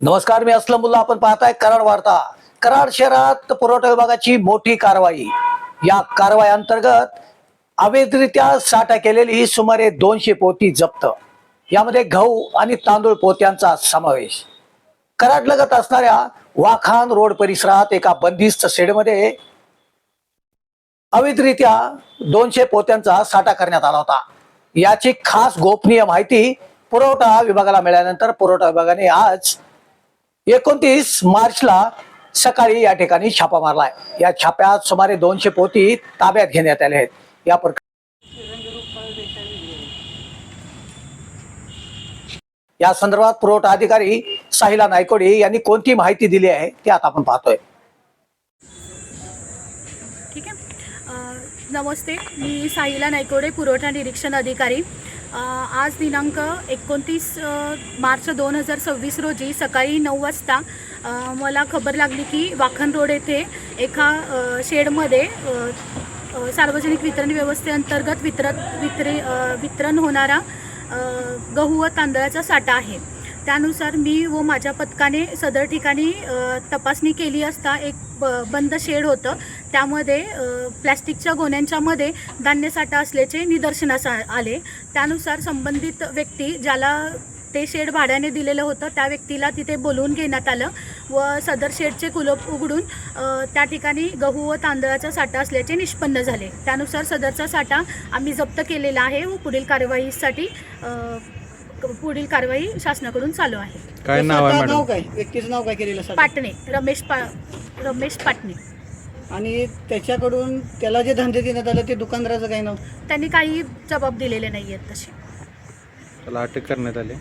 नमस्कार, मी असलमुल्ला. आपण पाहताय कराड वार्ता. कराड शहरात पुरवठा विभागाची मोठी कारवाई. या कारवाई अंतर्गत अवैधरित्या साठा केलेली ही सुमारे 200 पोती जप्त. यामध्ये गहू आणि तांदूळ पोत्यांचा समावेश. कराड लगत असणाऱ्या वाखान रोड परिसरात एका बंदिस्त शेडमध्ये अवैधरित्या 200 पोत्यांचा साठा करण्यात आला होता. याची खास गोपनीय माहिती पुरवठा विभागाला मिळाल्यानंतर पुरवठा विभागाने आज 29 मार्चला सकाळी या ठिकाणी छापा मारलाय. या छाप्यात सुमारे 200 पोती ताब्यात घेण्यात आले आहेत. या संदर्भात पुरवठा अधिकारी साहिला नायकोडे यांनी कोणती माहिती दिली आहे ते आता आपण पाहतोय. ठीक आहे. नमस्ते, मी साहिला नायकोडे, पुरवठा निरीक्षण अधिकारी. आज दिनांक 29 मार्च 2026 रोजी सकाळी 9 वाजता मला खबर लागली की वाखन रोड येथे एका शेडमध्ये सार्वजनिक वितरण व्यवस्थेअंतर्गत वितरण होणारा गहू व तांदळाचा साठा आहे. त्यानुसार मी व माझ्या पथकाने सदर ठिकाणी तपासणी केली असता एक बंद शेड होतं. त्यामध्ये प्लॅस्टिकच्या गोण्यांच्या मध्ये धान्य साठा असल्याचे निदर्शनास आले. त्यानुसार संबंधित व्यक्ती, ज्याला ते शेड भाड्याने दिलेलं होतं, त्या व्यक्तीला तिथे बोलवून घेण्यात आलं व सदर शेडचे कुलूप उघडून त्या ठिकाणी गहू व तांदळाचा साठा असल्याचे निष्पन्न झाले. त्यानुसार सदरचा साठा आम्ही जप्त केलेला आहे व पुढील कारवाई शासनाकडून चालू आहे. काय नाव आहे मॅडम? काय व्यक्तीचं नाव काय केलेलं पाटणे, रमेश पाटणे. आणि त्याच्याकडून त्याला जे धंदे देण्यात आले ते दुकानदाराचं काय नाव? त्यांनी काही जबाब दिलेले नाही आहेत तसे. त्याला अटक करण्यात आली.